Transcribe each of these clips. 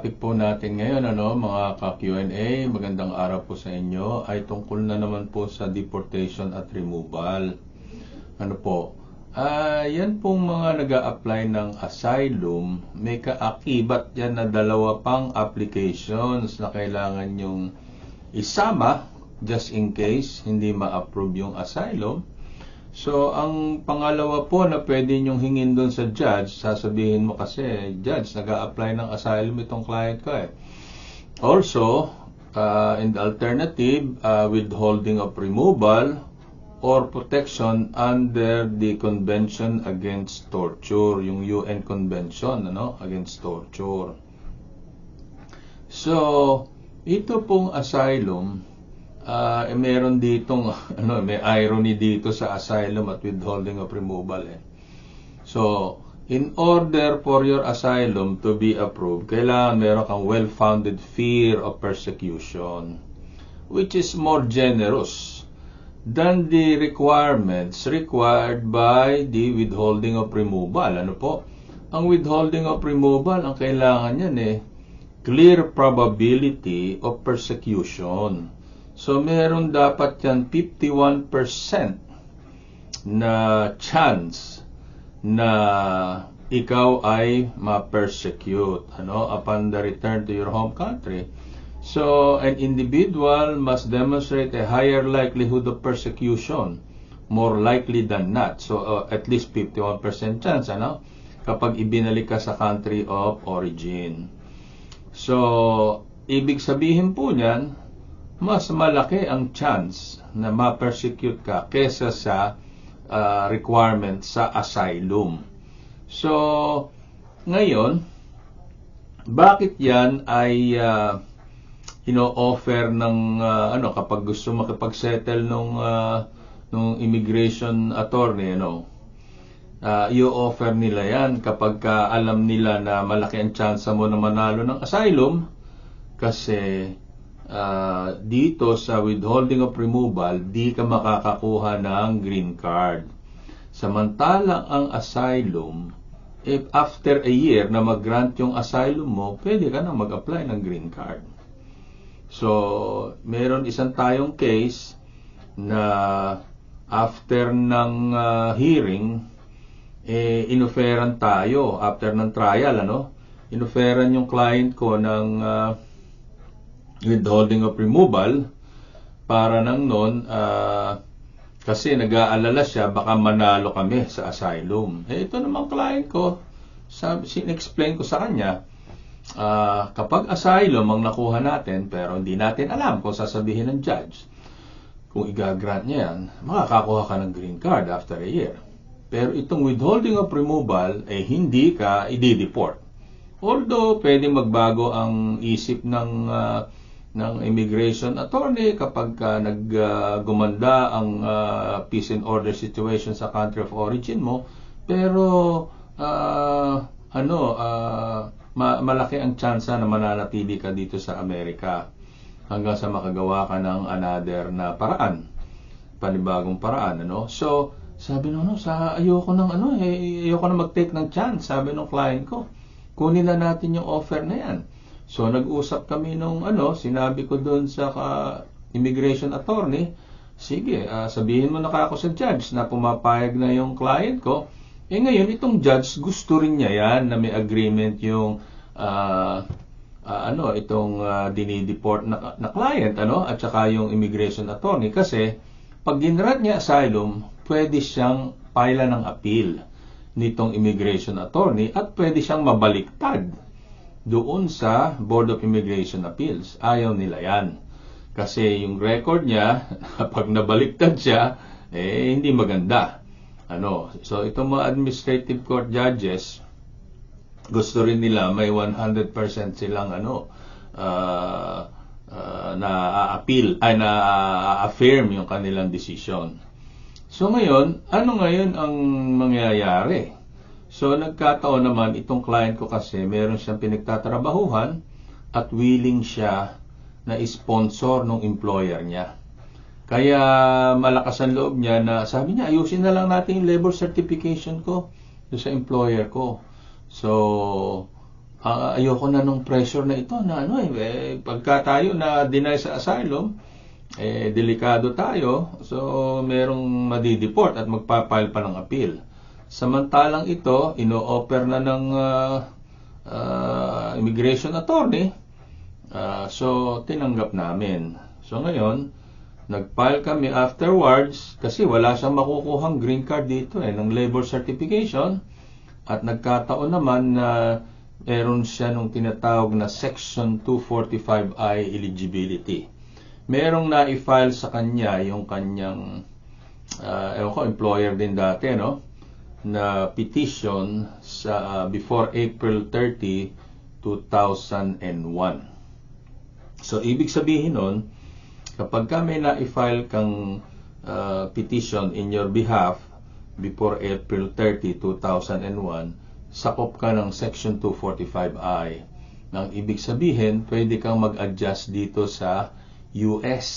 topic po natin ngayon, mga ka-Q&A, magandang araw po sa inyo, ay tungkol na naman po sa deportation at removal. Yan pong mga nag-a-apply ng asylum, may kaakibat yan na dalawa pang applications na kailangan yung isama just in case hindi ma-approve yung asylum. So, ang pangalawa po na pwede nyong hingin doon sa judge, sasabihin mo kasi, judge, nag-a-apply ng asylum itong client ko eh. Also, in the alternative, withholding of removal or protection under the Convention Against Torture, yung UN Convention against Torture. So, ito pong asylum, meron ditong may irony dito sa asylum at withholding of removal eh. So, in order for your asylum to be approved, kailangan meron kang well-founded fear of persecution, which is more generous than the requirements required by the withholding of removal. Ang withholding of removal, ang kailangan yan clear probability of persecution. So, meron dapat yan 51% na chance na ikaw ay ma-persecute upon the return to your home country. So, an individual must demonstrate a higher likelihood of persecution, more likely than not. So, at least 51% chance kapag ibinalik ka sa country of origin. So, ibig sabihin po niyan, mas malaki ang chance na ma-persecute ka kesa sa requirement sa asylum. So, ngayon, bakit yan ay ino-offer ng kapag gusto makipag-settle nung immigration attorney, i-offer nila yan kapag alam nila na malaki ang chance mo na manalo ng asylum kasi dito sa withholding of removal, di ka makakakuha ng green card. Samantalang ang asylum, if after a year na mag-grant yung asylum mo, pwede ka na mag-apply ng green card. So, meron isang tayong case na after ng hearing, inoferan tayo, after ng trial, inoferan yung client ko ng withholding of removal para nang noon kasi nag-aalala siya baka manalo kami sa asylum. Ito naman client ko, sin-explain ko sa kanya, kapag asylum ang nakuha natin pero hindi natin alam kung sasabihin ng judge, kung i-grant niya yan, makakakuha ka ng green card after a year. Pero itong withholding of removal hindi ka i-deport. Although pwede magbago ang isip ng immigration attorney kapag naggumanda ang peace and order situation sa country of origin mo, pero malaki ang tsansa na mananatili ka dito sa Amerika hanggang sa makagawa ka ng another na paraan, panibagong paraan, So, sabi ayoko nang ayoko na mag-take ng chance, sabi ng client ko. Kunin na natin yung offer na yan. So, nag-usap kami sinabi ko doon sa immigration attorney, sige, sabihin mo na ako sa judge na pumapayag na yung client ko. Ngayon, itong judge, gusto rin niya yan na may agreement yung, dinideport na client, at saka yung immigration attorney. Kasi, pag ginrant niya asylum, pwede siyang pila ng appeal nitong immigration attorney at pwede siyang mabaliktad doon sa Board of Immigration Appeals. Ayaw nila yan. Kasi yung record niya, pag nabaliktad siya, hindi maganda. So, itong mga administrative court judges, gusto rin nila may 100% silang na-affirm yung kanilang decision. So, ngayon, ano ngayon ang mangyayari? So, nagkataon naman, itong client ko kasi, meron siyang pinagtatrabahuhan at willing siya na sponsor ng employer niya. Kaya malakas ang loob niya na sabi niya, ayusin na lang natin yung labor certification ko sa employer ko. So, ayoko na nung pressure na ito na pagka tayo na deny sa asylum, delikado tayo, so merong madideport at magpapile pa ng appeal. Samantalang ito, ino-offer na ng immigration attorney, so tinanggap namin. So ngayon, nag-file kami afterwards kasi wala siyang makukuhang green card dito ng labor certification, at nagkataon naman na meron siya nung tinatawag na Section 245I eligibility. Merong na-file sa kanya yung kanyang employer din dati, na petition sa before April 30, 2001. So ibig sabihin nun, kapag may na-file kang petition in your behalf before April 30, 2001, sakop ka ng Section 245I. Nang ibig sabihin, pwede kang mag-adjust dito sa US.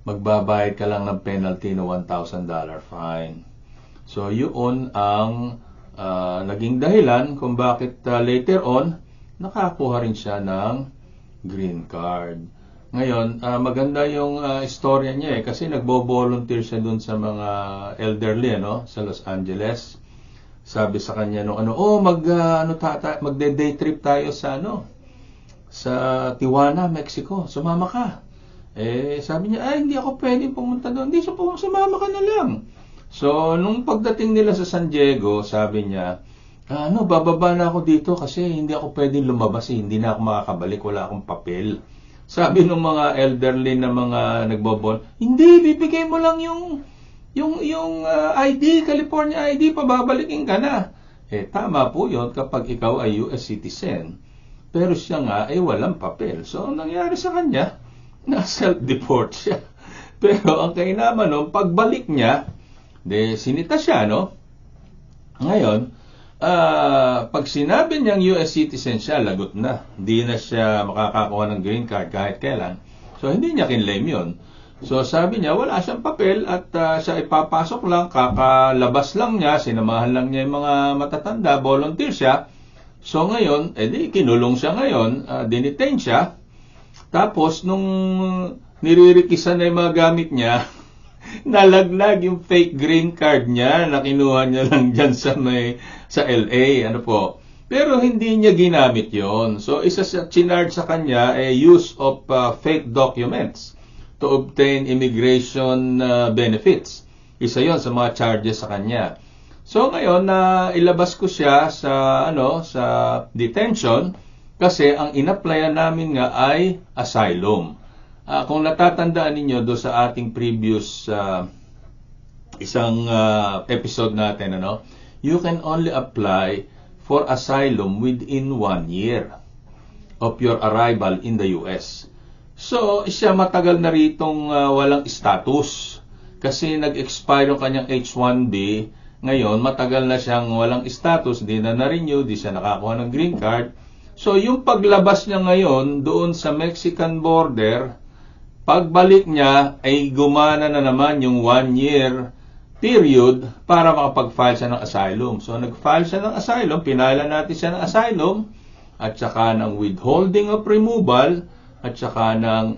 Magbabayad ka lang ng penalty na $1,000 fine. So, yun ang naging dahilan kung bakit later on, nakakuha rin siya ng green card. Ngayon, maganda yung istorya niya kasi nagbo-volunteer siya dun sa mga elderly sa Los Angeles. Sabi sa kanya magde-day trip tayo sa sa Tijuana, Mexico. Sumama ka. Sabi niya, hindi ako pwedeng pumunta doon. Hindi siya sumama ka na lang. So, nung pagdating nila sa San Diego, sabi niya, bababa na ako dito kasi hindi ako pwedeng lumabas, hindi na ako makakabalik, wala akong papel. Sabi ng mga elderly na mga nagbobol, hindi, bibigay mo lang yung ID, California ID, pababalikin ka na. Tama po yun kapag ikaw ay US citizen. Pero siya nga ay walang papel. So, ang nangyari sa kanya, na self-deport siya. Pero ang kainaman nun, pagbalik niya, sinita siya, Ngayon, pag sinabi niyang US citizen siya, lagot na. Hindi na siya makakakuha ng green card kahit kailan. So, hindi niya kinlaim yun. So, sabi niya, wala siyang papel at siya ipapasok lang, kakalabas lang niya, sinamahan lang niya yung mga matatanda, volunteer siya. So, ngayon, kinulong siya ngayon, dinitain siya. Tapos, nung niririkisan na yung mga gamit niya, nalaglag yung fake green card niya na kinuha niya lang dyan sa LA. Pero hindi niya ginamit yon. So, isa sa chinarge sa kanya use of fake documents to obtain immigration benefits. Isa yon sa mga charges sa kanya. So ngayon ilabas ko siya sa sa detention kasi ang inapplyan namin nga ay asylum. Kung natatandaan ninyo do sa ating previous isang episode natin, you can only apply for asylum within 1 year of your arrival in the US. So, siya matagal na ritong walang status kasi nag-expire yung kanyang H-1B. Ngayon, matagal na siyang walang status, di na na-renew, di siya nakakuha ng green card. So, yung paglabas niya ngayon doon sa Mexican border, pagbalik niya ay gumana na naman yung 1 year period para makapag-file siya ng asylum. So, nag-file siya ng asylum, pinala natin siya ng asylum, at saka ng withholding of removal, at saka ng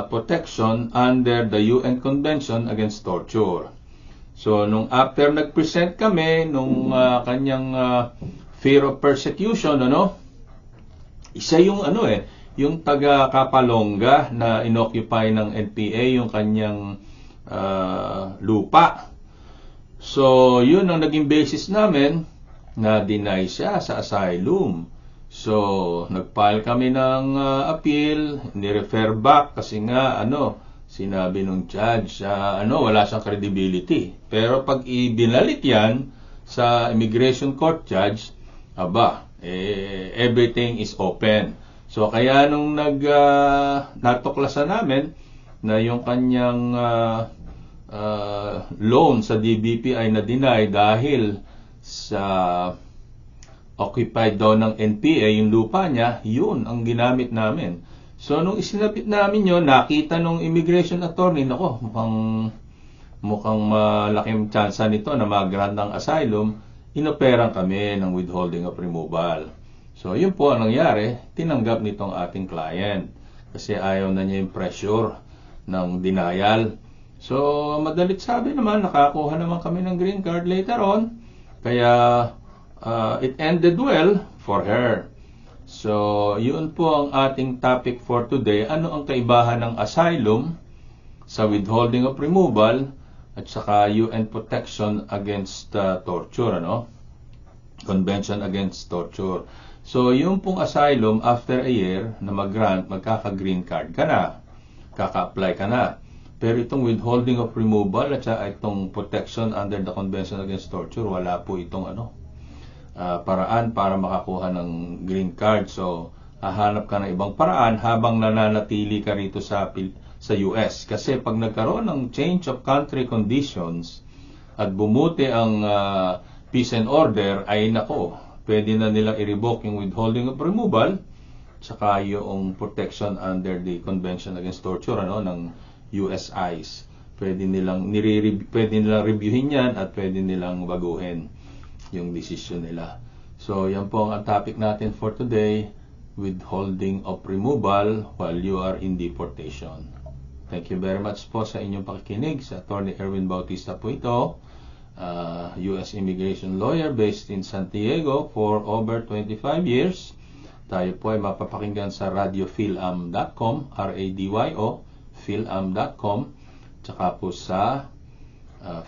protection under the UN Convention Against Torture. So, nung after nag-present kami, nung kanyang fear of persecution, isa yung yung taga Kapalonga na inoccupy ng NPA yung kanyang lupa. So, yun ang naging basis namin na deny siya sa asylum. So, nag-file kami ng appeal, ni-refer back kasi nga, sinabi nung judge, wala siyang credibility. Pero pag ibinalik yan sa immigration court judge, everything is open. So, kaya nung natuklasan namin na yung kanyang loan sa DBP ay na-deny dahil sa occupied daw ng NPA yung lupa niya, yun ang ginamit namin. So, nung isinabit namin yun, nakita nung immigration attorney, mukhang malaking tsansa nito na mag-grant ng asylum, inoperang kami ng withholding of removal. So, yun po ang nangyari, tinanggap nitong ating client kasi ayaw na niya yung pressure ng denial. So, madalit sabi naman, nakakuha naman kami ng green card later on, kaya it ended well for her. So, yun po ang ating topic for today. Ano ang kaibahan ng asylum sa withholding of removal at saka UN Protection Against Torture, Convention Against Torture. So, yung pong asylum, after a year na mag-grant, magkaka-green card ka na, kaka-apply ka na. Pero itong withholding of removal at saka itong protection under the Convention Against Torture, wala po itong paraan para makakuha ng green card. So, hahanap ka ng ibang paraan habang nananatili ka rito sa US. Kasi pag nagkaroon ng change of country conditions at bumuti ang peace and order, ay nako, pwede na nilang i-revoke yung withholding of removal saka yung protection under the Convention Against Torture ng USIs. Pwede nilang reviewin yan at pwede nilang baguhin yung decision nila. So, yan po ang topic natin for today, withholding of removal while you are in deportation. Thank you very much po sa inyong pakikinig. Sa Attorney Erwin Bautista po ito, U.S. immigration lawyer based in San Diego for over 25 years. Tayo po ay mapapakinggan sa radiophilm.com, R-A-D-Y-O, philm.com, tsaka po sa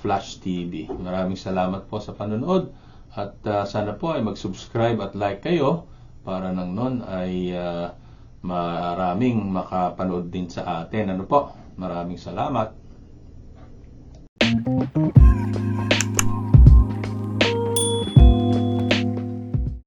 Flash TV. Maraming salamat po sa panonood at sana po ay mag-subscribe at like kayo para nang nun ay maraming makapanood din sa atin. Maraming salamat.